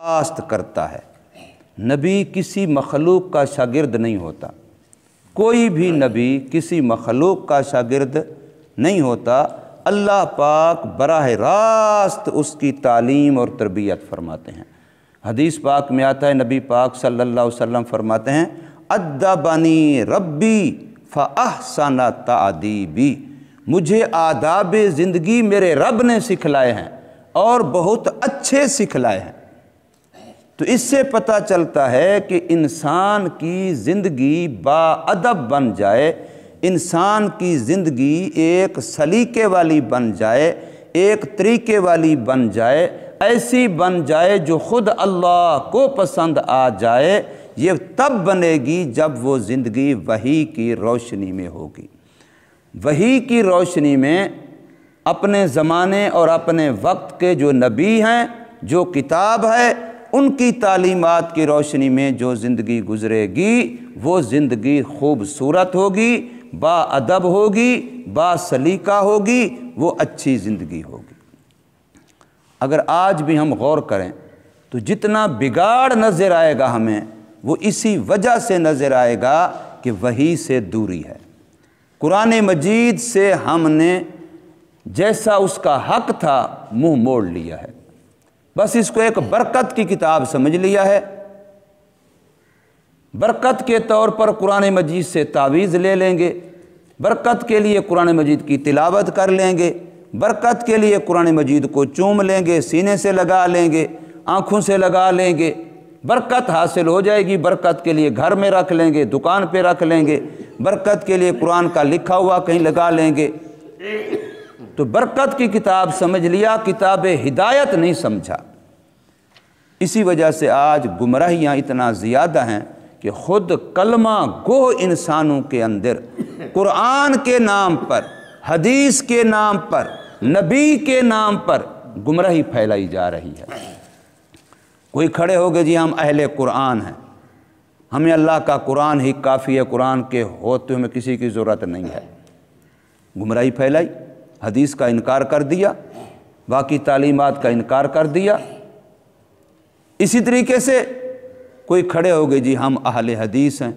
راست کرتا ہے۔ نبی کسی مخلوق کا شاگرد نہیں ہوتا، کوئی بھی نبی کسی مخلوق کا شاگرد نہیں ہوتا، اللہ پاک براہ راست اس کی تعلیم اور تربیت فرماتے ہیں۔ حدیث پاک میں آتا ہے، نبی پاک صلی اللہ علیہ وسلم فرماتے ہیں ادبنی ربی فاحسن تادیبی، مجھے آداب زندگی میرے رب نے سکھلائے ہیں اور بہت اچھے سکھلائے ہیں۔ تو اس سے پتہ چلتا ہے کہ انسان کی زندگی باادب بن جائے، انسان کی زندگی ایک سلیقے والی بن جائے، ایک طریقے والی بن جائے، ایسی بن جائے جو خود اللہ کو پسند آ جائے، یہ تب بنے گی جب وہ زندگی وحی کی روشنی میں ہوگی۔ وحی کی روشنی میں اپنے زمانے اور اپنے وقت کے جو نبی ہیں، جو کتاب ہے، ان کی تعلیمات کی روشنی میں جو زندگی گزرے گی وہ زندگی خوبصورت ہوگی، با ادب ہوگی، با سلیقہ ہوگی، وہ اچھی زندگی ہوگی۔ اگر آج بھی ہم غور کریں تو جتنا بگاڑ نظر آئے گا ہمیں، وہ اسی وجہ سے نظر آئے گا کہ وحی سے دوری ہے۔ قرآن مجید سے ہم نے جیسا اس کا حق تھا منہ موڑ لیا ہے، بس اس کو ایک برکت کی کتاب سمجھ لیا ہے، برکت کے طور پر قرآن مجید سے تعویذ لے لیں گے، برکت کے لیے قرآن مجید کی تلاوت کر لیں گے، برکت کے لیے قرآن مجید کو چوم لیں گے، سینے سے لگا لیں گے، آنکھوں سے لگا لیں گے، برکت حاصل ہو جائے گی، برکت کے لیے گھر میں رکھ لیں گے، دکان پہ رکھ لیں گے، برکت کے لیے قرآن کا لکھا ہوا کہیں لگا لیں گے۔ تو برکت کی کتاب سمجھ لیا، کتاب ہدایت نہیں سمجھا۔ اسی وجہ سے آج گمراہیاں اتنا زیادہ ہیں کہ خود کلمہ گو انسانوں کے اندر قرآن کے نام پر، حدیث کے نام پر، نبی کے نام پر گمراہی پھیلائی جا رہی ہے۔ کوئی کھڑے ہو گئے جی ہم اہل قرآن ہیں، ہمیں اللہ کا قرآن ہی کافی ہے، قرآن کے ہوتے ہمیں کسی کی ضرورت نہیں ہے۔ گمراہی پھیلائی، حدیث کا انکار کر دیا، باقی تعلیمات کا انکار کر دیا۔ اسی طریقے سے کوئی کھڑے ہو گئے جی ہم اہل حدیث ہیں،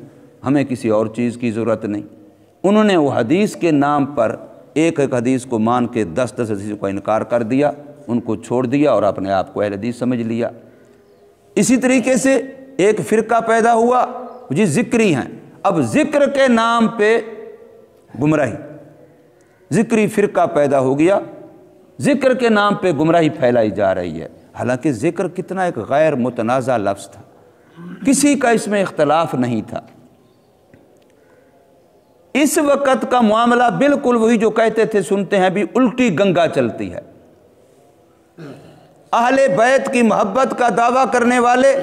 ہمیں کسی اور چیز کی ضرورت نہیں۔ انہوں نے وہ حدیث کے نام پر ایک ایک حدیث کو مان کے 10 حدیث کا انکار کر دیا، ان کو چھوڑ دیا اور اپنے آپ کو اہل حدیث سمجھ لیا۔ اسی طریقے سے ایک فرقہ پیدا ہوا جی ذکری ہیں، اب ذکر کے نام پہ گمراہی، ذکری فرقہ پیدا ہو گیا، ذکر کے نام پہ گمراہی پھیلائی جا رہی ہے۔ حالانکہ ذکر کتنا ایک غیر متنازع لفظ تھا، کسی کا اس میں اختلاف نہیں تھا۔ اس وقت کا معاملہ بالکل وہی جو کہتے تھے سنتے ہیں بھی الٹی گنگا چلتی ہے۔ اہل بیت کی محبت کا دعویٰ کرنے والے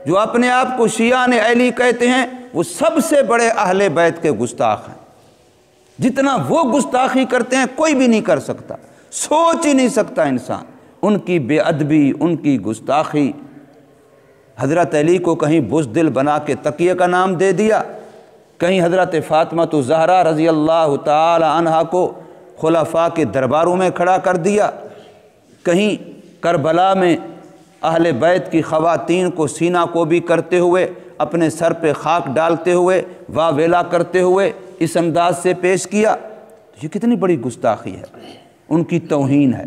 جو اپنے آپ کو شیعان علی کہتے ہیں، وہ سب سے بڑے اہل بیت کے گستاخ ہیں۔ جتنا وہ گستاخی کرتے ہیں کوئی بھی نہیں کر سکتا، سوچ ہی نہیں سکتا انسان۔ ان کی بے ادبی، ان کی گستاخی، حضرت علی کو کہیں بزدل بنا کے تقیہ کا نام دے دیا، کہیں حضرت فاطمہ الزہرا رضی اللہ تعالی عنہا کو خلفاء کے درباروں میں کھڑا کر دیا، کہیں کربلا میں اہل بیت کی خواتین کو سینہ کو بھی کرتے ہوئے، اپنے سر پہ خاک ڈالتے ہوئے، واہ ویلا کرتے ہوئے اس انداز سے پیش کیا۔ یہ کتنی بڑی گستاخی ہے، ان کی توہین ہے۔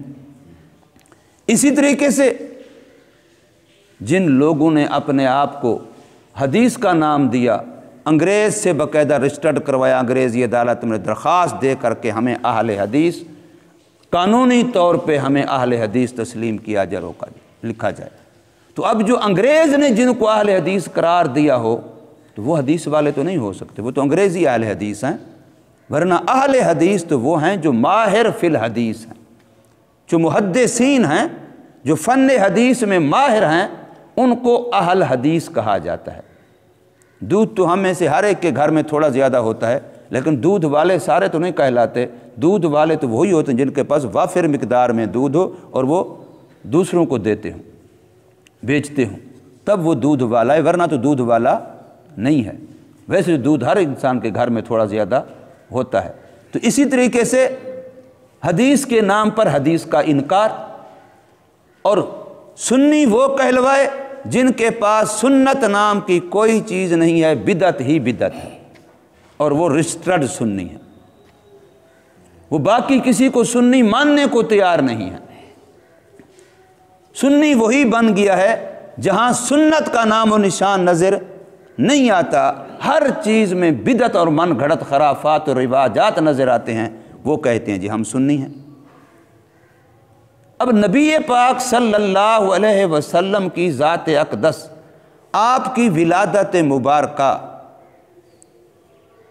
اسی طریقے سے جن لوگوں نے اپنے آپ کو حدیث کا نام دیا، انگریز سے باقاعدہ رجسٹرڈ کروایا، انگریزی عدالت میں درخواست دے کر کے ہمیں اہل حدیث، قانونی طور پہ ہمیں اہل حدیث تسلیم کیا جائے، روکا جائے، لکھا جائے۔ تو اب جو انگریز نے جن کو اہل حدیث قرار دیا ہو تو وہ حدیث والے تو نہیں ہو سکتے، وہ تو انگریزی اہل حدیث ہیں، ورنہ اہل حدیث تو وہ ہیں جو ماہر فی الحدیث ہیں، جو محدثین ہیں، جو فن حدیث میں ماہر ہیں، ان کو اہل حدیث کہا جاتا ہے۔ دودھ تو ہم میں سے ہر ایک کے گھر میں تھوڑا زیادہ ہوتا ہے، لیکن دودھ والے سارے تو نہیں کہلاتے۔ دودھ والے تو وہی ہوتے ہیں جن کے پاس وافر مقدار میں دودھ ہو اور وہ دوسروں کو دیتے ہوں، بیچتے ہوں، تب وہ دودھ والا ہے، ورنہ تو دودھ والا نہیں ہے۔ ویسے دودھ ہر انسان کے گھر میں تھوڑا زیادہ ہوتا ہے۔ تو اسی طریقے سے حدیث کے نام پر حدیث کا انکار، اور سنی وہ کہلوائے جن کے پاس سنت نام کی کوئی چیز نہیں ہے، بدعت ہی بدعت ہے، اور وہ رجسٹرڈ سنی ہے، وہ باقی کسی کو سنی ماننے کو تیار نہیں ہے۔ سنی وہی بن گیا ہے جہاں سنت کا نام و نشان نظر نہیں آتا، ہر چیز میں بدعت اور من گھڑت خرافات اور رواجات نظر آتے ہیں، وہ کہتے ہیں جی ہم سنی ہیں۔ اب نبی پاک صلی اللہ علیہ وسلم کی ذات اقدس، آپ کی ولادت مبارکہ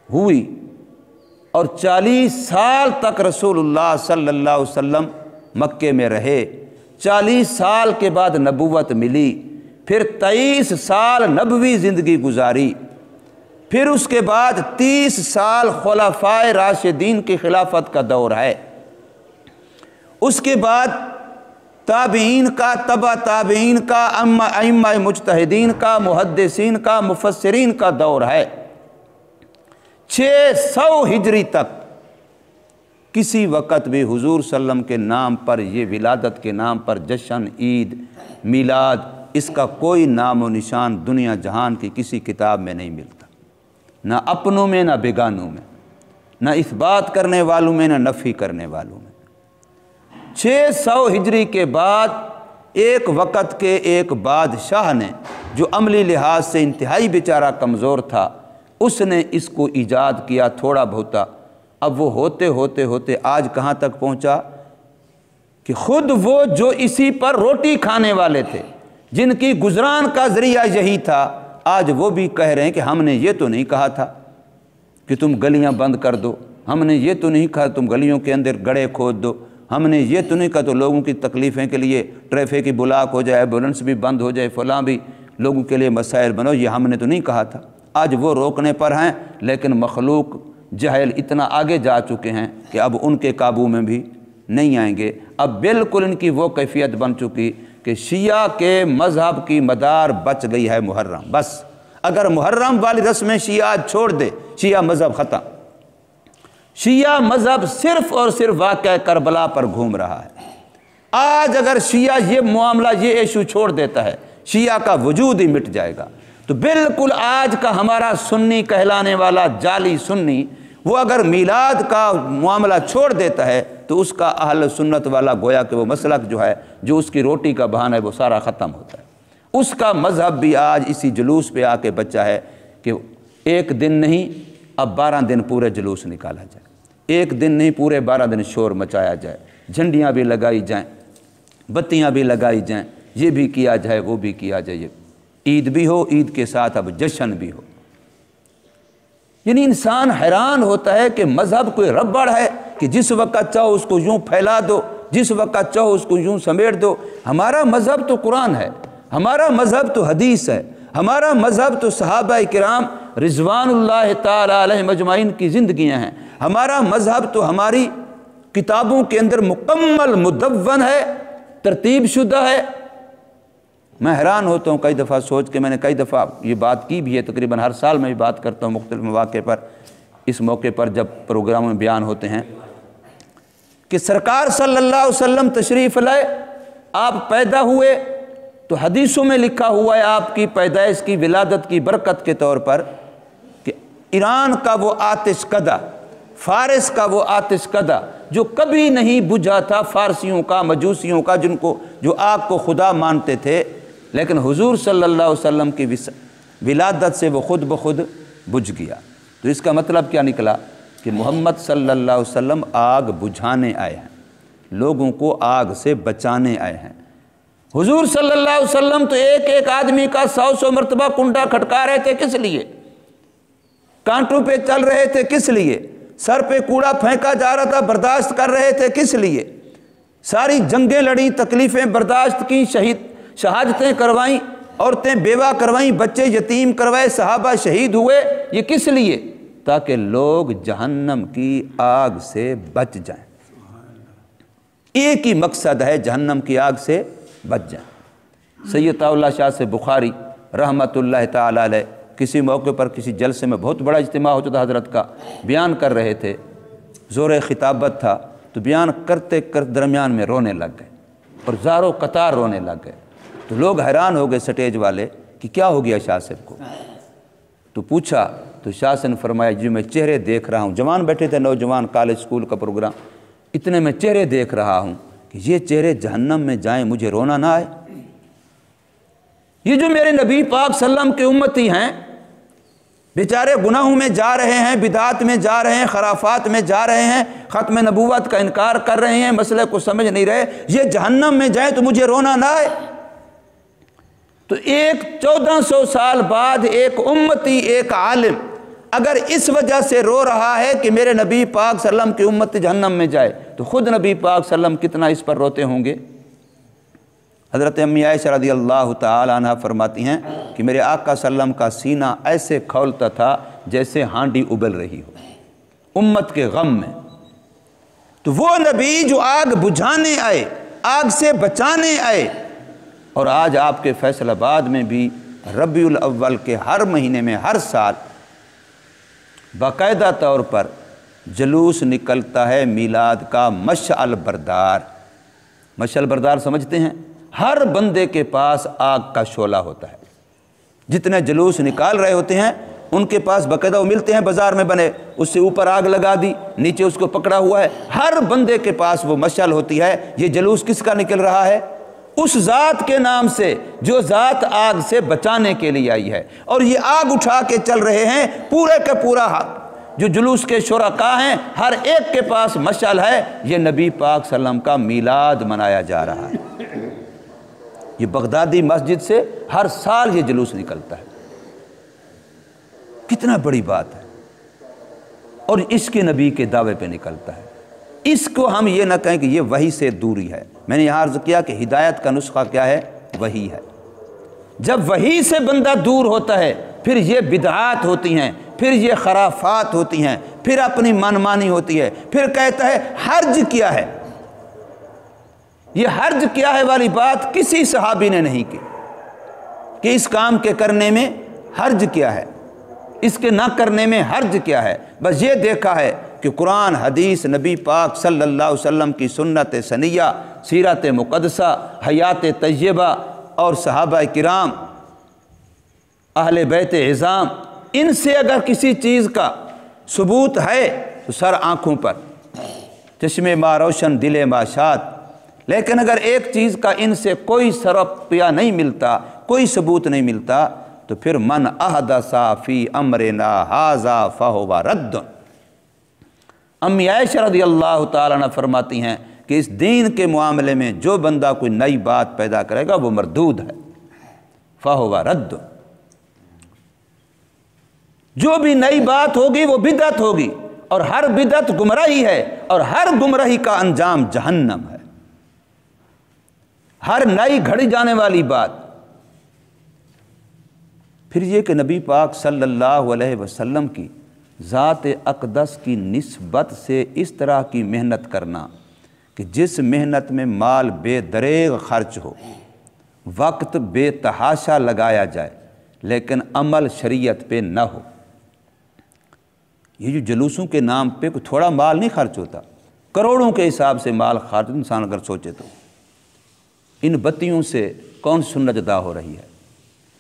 ہوئی اور 40 سال تک رسول اللہ صلی اللہ علیہ وسلم مکے میں رہے، 40 سال کے بعد نبوت ملی، پھر 23 سال نبوی زندگی گزاری، پھر اس کے بعد 30 سال خلفائے راشدین کی خلافت کا دور ہے، اس کے بعد تابعین کا، تبع تابعین کا، ائمہ مجتہدین کا، محدثین کا، مفسرین کا دور ہے۔ 600 ہجری تک کسی وقت بھی حضور صلی اللہ علیہ وسلم کے نام پر، یہ ولادت کے نام پر جشن، عید، میلاد، اس کا کوئی نام و نشان دنیا جہان کی کسی کتاب میں نہیں ملتا، نہ اپنوں میں نہ بیگانوں میں، نہ اس بات کرنے والوں میں نہ نفی کرنے والوں میں۔ 600 ہجری کے بعد ایک وقت کے ایک بادشاہ نے، جو عملی لحاظ سے انتہائی بیچارہ کمزور تھا، اس نے اس کو ایجاد کیا تھوڑا بہتا۔ اب وہ ہوتے ہوتے ہوتے آج کہاں تک پہنچا کہ خود وہ جو اسی پر روٹی کھانے والے تھے، جن کی گزران کا ذریعہ یہی تھا، آج وہ بھی کہہ رہے ہیں کہ ہم نے یہ تو نہیں کہا تھا کہ تم گلیاں بند کر دو، ہم نے یہ تو نہیں کہا تم گلیوں کے اندر گڑھے کھود دو، ہم نے یہ تو نہیں کہا تو لوگوں کی تکلیفیں کے لیے ٹریفک کی بلاک ہو جائے، ایمبولینس بھی بند ہو جائے، فلاں بھی لوگوں کے لیے مسائل بنو، یہ ہم نے تو نہیں کہا تھا۔ آج وہ روکنے پر ہیں، لیکن مخلوق جہل اتنا آگے جا چکے ہیں کہ اب ان کے قابو میں بھی نہیں آئیں گے۔ اب بالکل ان کی وہ کیفیت بن چکی کہ شیعہ کے مذہب کی مدار بچ گئی ہے محرم، بس اگر محرم والی رسمیں شیعہ چھوڑ دے، شیعہ مذہب ختم۔ شیعہ مذہب صرف اور صرف واقعہ کربلا پر گھوم رہا ہے۔ آج اگر شیعہ یہ معاملہ، یہ ایشو چھوڑ دیتا ہے، شیعہ کا وجود ہی مٹ جائے گا۔ تو بالکل آج کا ہمارا سنی کہلانے والا جعلی سنی، وہ اگر میلاد کا معاملہ چھوڑ دیتا ہے تو اس کا اہل سنت والا گویا کہ وہ مسلک جو ہے، جو اس کی روٹی کا بہانہ ہے، وہ سارا ختم ہوتا ہے۔ اس کا مذہب بھی آج اسی جلوس پہ آ کے بچا ہے کہ ایک دن نہیں، اب 12 دن پورے جلوس نکالا جائے، ایک دن نہیں پورے 12 دن شور مچایا جائے، جھنڈیاں بھی لگائی جائیں، بتیاں بھی لگائی جائیں، یہ بھی کیا جائے، وہ بھی کیا جائے، عید بھی ہو، عید کے ساتھ اب جشن بھی ہو۔ یعنی انسان حیران ہوتا ہے کہ مذہب کوئی ربڑ ہے کہ جس وقت چاہو اس کو یوں پھیلا دو، جس وقت چاہو اس کو یوں سمیٹ دو۔ ہمارا مذہب تو قرآن ہے، ہمارا مذہب تو حدیث ہے، ہمارا مذہب تو صحابہ کرام رضوان اللہ تعالی علیہم اجمعین کی زندگیاں ہیں، ہمارا مذہب تو ہماری کتابوں کے اندر مکمل مدون ہے، ترتیب شدہ ہے۔ میں حیران ہوتا ہوں کئی دفعہ سوچ کے، میں نے کئی دفعہ یہ بات کی بھی ہے، تقریباً ہر سال میں بھی بات کرتا ہوں مختلف مواقع پر، اس موقع پر جب پروگراموں میں بیان ہوتے ہیں، کہ سرکار صلی اللہ علیہ وسلم تشریف لائے، آپ پیدا ہوئے تو حدیثوں میں لکھا ہوا ہے آپ کی پیدائش کی ولادت کی برکت کے طور پر کہ ایران کا وہ آتش کدہ، فارس کا وہ آتش کدہ جو کبھی نہیں بجھا تھا، فارسیوں کا، مجوسیوں کا، جن کو جو آگ کو خدا مانتے تھے، لیکن حضور صلی اللہ علیہ وسلم کی ولادت سے وہ خود بخود بجھ گیا۔ تو اس کا مطلب کیا نکلا کہ محمد صلی اللہ علیہ وسلم آگ بجھانے آئے ہیں، لوگوں کو آگ سے بچانے آئے ہیں۔ حضور صلی اللہ علیہ وسلم تو ایک ایک آدمی کا 100 مرتبہ کنڈا کھٹکا رہے تھے، کس لیے؟ کانٹوں پہ چل رہے تھے، کس لیے؟ سر پہ کوڑا پھینکا جا رہا تھا، برداشت کر رہے تھے، کس لیے؟ ساری جنگیں لڑیں، تکلیفیں برداشت کی، شہادتیں کروائیں، عورتیں بیوہ کروائیں، بچے یتیم کروائے، صحابہ شہید ہوئے، یہ کس لیے؟ تاکہ لوگ جہنم کی آگ سے بچ جائیں۔ ایک ہی مقصد ہے، جہنم کی آگ سے بچ جائیں۔ سید اللہ شاہ سے بخاری رحمۃ اللہ تعالی علیہ کسی موقع پر کسی جلسے میں، بہت بڑا اجتماع ہوتا تھا حضرت کا، بیان کر رہے تھے، زور خطابت تھا، تو بیان کرتے کرتے درمیان میں رونے لگ گئے اور زاروں قطار رونے لگ گئے۔ تو لوگ حیران ہو گئے سٹیج والے کہ کیا ہو گیا شاہ صاحب کو. تو پوچھا تو شاہ صاحب نے فرمایا جی میں چہرے دیکھ رہا ہوں. جوان بیٹھے تھے نوجوان، کالج اسکول کا پروگرام، اتنے میں چہرے دیکھ رہا ہوں کہ یہ چہرے جہنم میں جائیں مجھے رونا نہ آئے. یہ جو میرے نبی پاک صلی اللہ علیہ وسلم کے امتی ہیں بیچارے گناہوں میں جا رہے ہیں، بدعات میں جا رہے ہیں، خرافات میں جا رہے ہیں، ختم نبوت کا انکار کر رہے ہیں، مسئلے کو سمجھ نہیں رہے، یہ جہنم میں جائیں تو مجھے رونا نہ آئے. تو 1400 سال بعد ایک امتی، ایک عالم اگر اس وجہ سے رو رہا ہے کہ میرے نبی پاک صلی اللہ علیہ وسلم کی امت جہنم میں جائے تو خود نبی پاک صلی اللہ علیہ وسلم کتنا اس پر روتے ہوں گے. حضرت امی عائشہ رضی اللہ تعالی عنہ فرماتی ہیں کہ میرے آقا صلی اللہ علیہ وسلم کا سینہ ایسے کھولتا تھا جیسے ہانڈی ابل رہی ہو امت کے غم میں. تو وہ نبی جو آگ بجھانے آئے، آگ سے بچانے آئے، اور آج آپ کے فیصل آباد میں بھی ربیع الاول کے ہر مہینے میں ہر سال باقاعدہ طور پر جلوس نکلتا ہے میلاد کا مشعل بردار. مشعل بردار سمجھتے ہیں؟ ہر بندے کے پاس آگ کا شعلہ ہوتا ہے. جتنے جلوس نکال رہے ہوتے ہیں ان کے پاس باقاعدہ وہ ملتے ہیں بازار میں بنے، اس سے اوپر آگ لگا دی، نیچے اس کو پکڑا ہوا ہے. ہر بندے کے پاس وہ مشعل ہوتی ہے. یہ جلوس کس کا نکل رہا ہے؟ اس ذات کے نام سے جو ذات آگ سے بچانے کے لیے آئی ہے. اور یہ آگ اٹھا کے چل رہے ہیں پورے کا پورا جو جلوس کے شرکاء ہیں ہر ایک کے پاس مشعل ہے. یہ نبی پاک صلی اللہ علیہ وسلم کا میلاد منایا جا رہا ہے. یہ بغدادی مسجد سے ہر سال یہ جلوس نکلتا ہے. کتنا بڑی بات ہے. اور اس کے نبی کے دعوے پہ نکلتا ہے. اس کو ہم یہ نہ کہیں کہ یہ وحی سے دوری ہے. میں نے یہاں عرض کیا کہ ہدایت کا نسخہ کیا ہے؟ وحی ہے. جب وحی سے بندہ دور ہوتا ہے پھر یہ بدعات ہوتی ہیں، پھر یہ خرافات ہوتی ہیں، پھر اپنی منمانی ہوتی ہے، پھر کہتا ہے حرج کیا ہے. یہ حرج کیا ہے والی بات کسی صحابی نے نہیں کی کہ اس کام کے کرنے میں حرج کیا ہے، اس کے نہ کرنے میں حرج کیا ہے. بس یہ دیکھا ہے کہ قرآن، حدیث، نبی پاک صلی اللہ علیہ وسلم کی سنت سنیہ، سیرت مقدسہ، حیات طیبہ اور صحابہ کرام، اہل بیت عظام، ان سے اگر کسی چیز کا ثبوت ہے تو سر آنکھوں پر، چشم ما روشن دل ما شاد. لیکن اگر ایک چیز کا ان سے کوئی سرپیہ نہیں ملتا، کوئی ثبوت نہیں ملتا تو پھر من احدث فی امرنا ھذا فہو رد. امی عائشہ رضی اللہ تعالیٰ عنہ فرماتی ہیں کہ اس دین کے معاملے میں جو بندہ کوئی نئی بات پیدا کرے گا وہ مردود ہے، فہو رد. جو بھی نئی بات ہوگی وہ بدعت ہوگی، اور ہر بدعت گمراہی ہے، اور ہر گمراہی کا انجام جہنم ہے. ہر نئی گھڑی جانے والی بات. پھر یہ کہ نبی پاک صلی اللہ علیہ وسلم کی ذات اقدس کی نسبت سے اس طرح کی محنت کرنا کہ جس محنت میں مال بے دریغ خرچ ہو، وقت بے تحاشا لگایا جائے، لیکن عمل شریعت پہ نہ ہو. یہ جو جلوسوں کے نام پہ کوئی تھوڑا مال نہیں خرچ ہوتا، کروڑوں کے حساب سے مال خرچ. انسان اگر سوچے تو ان بتیوں سے کون سنت ادا ہو رہی ہے؟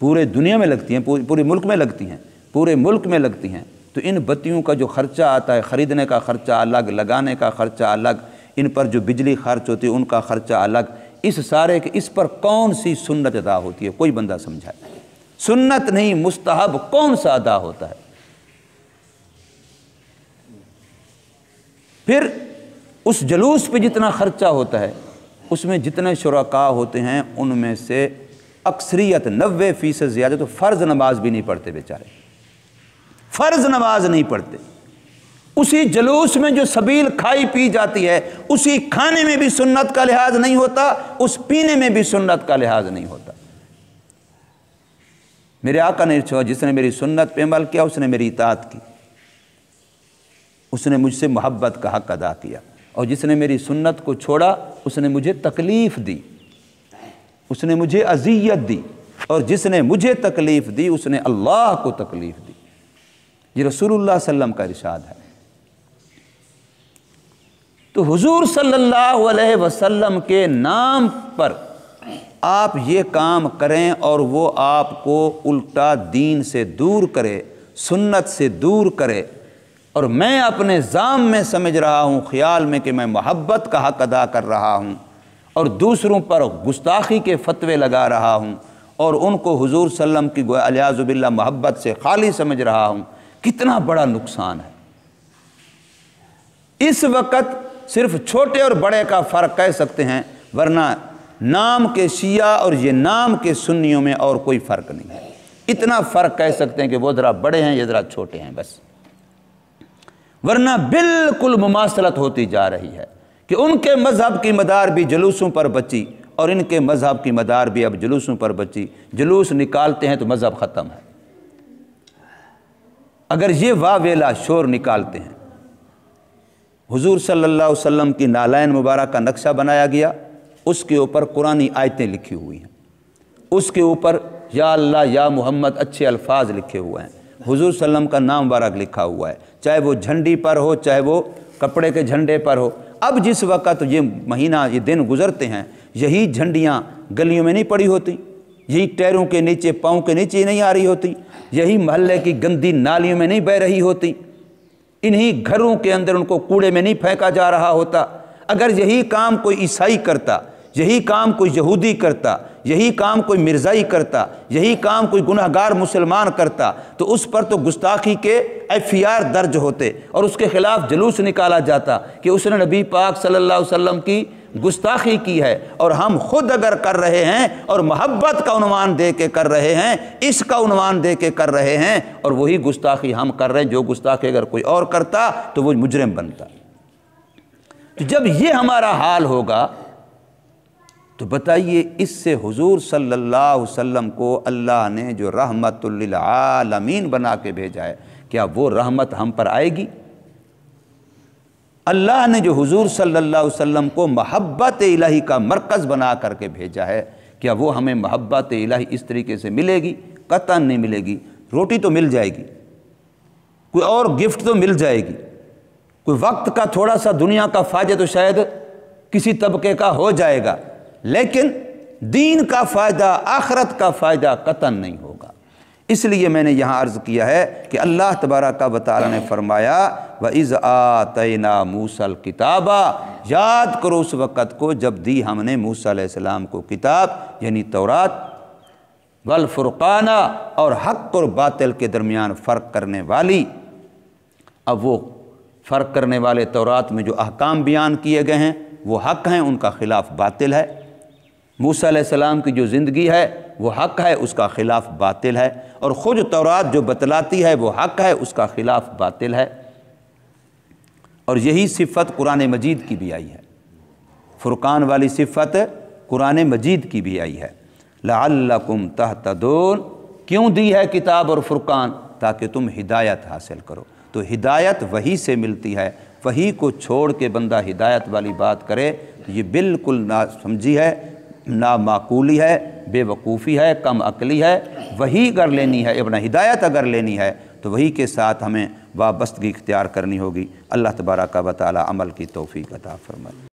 پورے دنیا میں لگتی ہیں، پورے ملک میں لگتی ہیں، پورے ملک میں لگتی ہیں. تو ان بتیوں کا جو خرچہ آتا ہے، خریدنے کا خرچہ الگ، لگانے کا خرچہ الگ، ان پر جو بجلی خرچ ہوتی ہے ان کا خرچہ الگ. اس سارے کے اس پر کون سی سنت ادا ہوتی ہے؟ کوئی بندہ سمجھائے. سنت نہیں، مستحب کون سا ادا ہوتا ہے؟ پھر اس جلوس پہ جتنا خرچہ ہوتا ہے اس میں جتنے شرکاء ہوتے ہیں ان میں سے اکثریت 90% زیادہ تو فرض نماز بھی نہیں پڑھتے بیچارے. فرض نماز نہیں پڑھتے. اسی جلوس میں جو سبیل کھائی پی جاتی ہے، اسی کھانے میں بھی سنت کا لحاظ نہیں ہوتا، اس پینے میں بھی سنت کا لحاظ نہیں ہوتا. میرے آقا نے ارشاد، جس نے میری سنت پہ عمل کیا اس نے میری اطاعت کی، اس نے مجھ سے محبت کا حق ادا کیا. اور جس نے میری سنت کو چھوڑا اس نے مجھے تکلیف دی، اس نے مجھے اذیت دی، اور جس نے مجھے تکلیف دی اس نے اللہ کو تکلیف دی. یہ رسول اللہ صلی اللہ علیہ وسلم کا ارشاد ہے. تو حضور صلی اللہ علیہ وسلم کے نام پر آپ یہ کام کریں اور وہ آپ کو الٹا دین سے دور کرے، سنت سے دور کرے، اور میں اپنے ذام میں سمجھ رہا ہوں، خیال میں کہ میں محبت کا حق ادا کر رہا ہوں اور دوسروں پر گستاخی کے فتوے لگا رہا ہوں اور ان کو حضور صلی اللہ علیہ وسلم کی الیاذ باللہ محبت سے خالی سمجھ رہا ہوں، کتنا بڑا نقصان ہے۔ اس وقت صرف چھوٹے اور بڑے کا فرق کہہ سکتے ہیں، ورنہ نام کے شیعہ اور یہ نام کے سنیوں میں اور کوئی فرق نہیں ہے۔ اتنا فرق کہہ سکتے ہیں کہ وہ ذرا بڑے ہیں یہ ذرا چھوٹے ہیں بس، ورنہ بالکل مماثلت ہوتی جا رہی ہے کہ ان کے مذہب کی مدار بھی جلوسوں پر بچی اور ان کے مذہب کی مدار بھی اب جلوسوں پر بچی۔ جلوس نکالتے ہیں تو مذہب ختم ہے، اگر یہ واویلا شور نکالتے ہیں۔ حضور صلی اللہ علیہ وسلم کی نالین مبارک کا نقشہ بنایا گیا، اس کے اوپر قرآنی آیتیں لکھی ہوئی ہیں، اس کے اوپر یا اللہ یا محمد اچھے الفاظ لکھے ہوئے ہیں، حضور صلی اللہ علیہ وسلم کا نام مبارک لکھا ہوا ہے، چاہے وہ جھنڈی پر ہو چاہے وہ کپڑے کے جھنڈے پر ہو۔ اب جس وقت یہ مہینہ یہ دن گزرتے ہیں، یہی جھنڈیاں گلیوں میں نہیں پڑی ہوتی، یہی ٹیروں کے نیچے پاؤں کے نیچے نہیں آ رہی ہوتی، یہی محلے کی گندی نالیوں میں نہیں بہہ رہی ہوتی، انہی گھروں کے اندر ان کو کوڑے میں نہیں پھینکا جا رہا ہوتا۔ اگر یہی کام کوئی عیسائی کرتا، یہی کام کوئی یہودی کرتا، یہی کام کوئی مرزائی کرتا، یہی کام کوئی گناہگار مسلمان کرتا تو اس پر تو گستاخی کے FIR درج ہوتے اور اس کے خلاف جلوس نکالا جاتا کہ اس نے نبی پاک صلی اللہ علیہ وسلم کی گستاخی کی ہے، اور ہم خود اگر کر رہے ہیں اور محبت کا عنوان دے کے کر رہے ہیں، اس کا عنوان دے کے کر رہے ہیں، اور وہی گستاخی ہم کر رہے ہیں، جو گستاخی اگر کوئی اور کرتا تو وہ مجرم بنتا۔ تو جب یہ ہمارا حال ہوگا تو بتائیے اس سے حضور صلی اللہ علیہ وسلم کو اللہ نے جو رحمت للعالمین بنا کے بھیجا ہے، کیا وہ رحمت ہم پر آئے گی؟ اللہ نے جو حضور صلی اللہ علیہ وسلم کو محبت الہی کا مرکز بنا کر کے بھیجا ہے، کیا وہ ہمیں محبت الہی اس طریقے سے ملے گی؟ قطعاً نہیں ملے گی۔ روٹی تو مل جائے گی، کوئی اور گفٹ تو مل جائے گی، کوئی وقت کا تھوڑا سا دنیا کا فائدہ تو شاید کسی طبقے کا ہو جائے گا، لیکن دین کا فائدہ، آخرت کا فائدہ قطعاً نہیں ہوگا۔ اس لیے میں نے یہاں عرض کیا ہے کہ اللہ تبارک و تعالیٰ نے فرمایا وَإِذْ آتَيْنَا مُوسَى الْكِتَابَ، یاد کرو اس وقت کو جب دی ہم نے موسیٰ علیہ السلام کو کتاب یعنی تورات، وَالْفُرْقَانَ اور حق اور باطل کے درمیان فرق کرنے والی۔ اب وہ فرق کرنے والے تورات میں جو احکام بیان کیے گئے ہیں وہ حق ہیں، ان کا خلاف باطل ہے۔ موسیٰ علیہ السلام کی جو زندگی ہے وہ حق ہے، اس کا خلاف باطل ہے، اور خود تورات جو بتلاتی ہے وہ حق ہے، اس کا خلاف باطل ہے۔ اور یہی صفت قرآن مجید کی بھی آئی ہے، فرقان والی صفت قرآن مجید کی بھی آئی ہے۔ لعلکم تہتدون، کیوں دی ہے کتاب اور فرقان؟ تاکہ تم ہدایت حاصل کرو۔ تو ہدایت وحی سے ملتی ہے، وحی کو چھوڑ کے بندہ ہدایت والی بات کرے تو یہ بالکل نا سمجھی ہے، نا معقولی ہے، بے وقوفی ہے، کم عقلی ہے۔ وحی اگر لینی ہے، اپنا ہدایت اگر لینی ہے تو وحی کے ساتھ ہمیں وابستگی اختیار کرنی ہوگی۔ اللہ تبارک و تعالی عمل کی توفیق عطا فرمائے۔